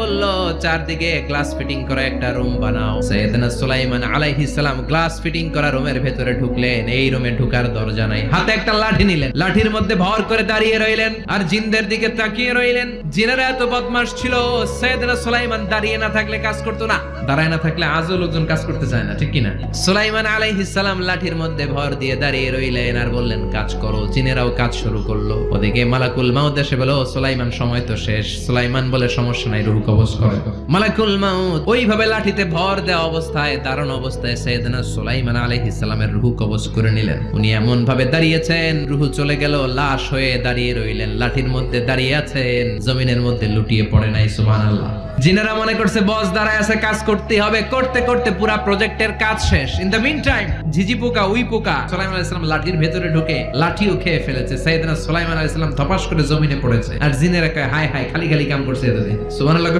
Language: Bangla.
বলল চারদিকে গ্লাস ফিটিং করা একটা রুম বানাও। সাইয়েদনা সুলাইমান আলাইহিস সালাম গ্লাস ফিটিং করা রুমের ভেতরে ঢুকলেন। এই রুমে ঢুকার দরজা নাই, হাতে একটা লাঠি নিলেন, লাঠির মধ্যে ভর করে দাঁড়িয়ে রইলেন আর জিনদের দিকে তাকিয়ে রইলেন। জিনেরা এত বদমাশ ছিল, সাইয়েদনা সুলাইমান দাঁড়িয়ে না থাকলে কাজ করতো না, দাঁড়ায় না থাকলে আজও লোকজন কাজ করতে চায় না, ঠিক কিনা? সুলাইমান আলাইহিস সালাম লাঠির মধ্যে ভর দিয়ে দাঁড়িয়ে রইলেন আর বললেন কাজ করো। জিনেরাও কাজ শুরু করলো। ওদিকে মালাকুল মাউত এসে বলো সুলাইমান সময় তো শেষ। সুলাইমান বলে সমস্যা নাই, রূহ কবজ করো। মালাকুল মাউত ওইভাবে লাঠিতে ভর দেওয়া অবস্থায়, দারুণ অবস্থায় সাইয়েদনা সুলাইমান আলাইহিস সালামের রূহ কবজ করে নিলেন। উনি এমন ভাবে দাঁড়িয়েছেন, রূহ চলে গেল, লাশ হয়ে দাঁড়িয়ে রইলেন। লাঠির মধ্যে দাঁড়িয়ে আছেন, জমিনের মধ্যে লুটিয়ে পড়ে নাই। সুবহানাল্লাহ। জিনেরা মনে করছে বস দাঁড়ায় আছে, কাজ করতে হবে। করতে করতে পুরা প্রজেক্টের কাজ শেষ। ইন দ্য মিন টাইম ঝিঝি পোকা, উই পোকা সুলাইমান আলাইহিস সালাম লাঠির ভেতরে ঢুকে লাঠিও খেয়ে ফেলেছে। সাইয়েদনা সুলাইমান আলাইহিস সালাম ধপাস করে জমিনে পড়েছে। আর জিনেরা কয় হায় হায়, খালি খালি কাম করছে এতদিন। সুবহানাল্লাহ।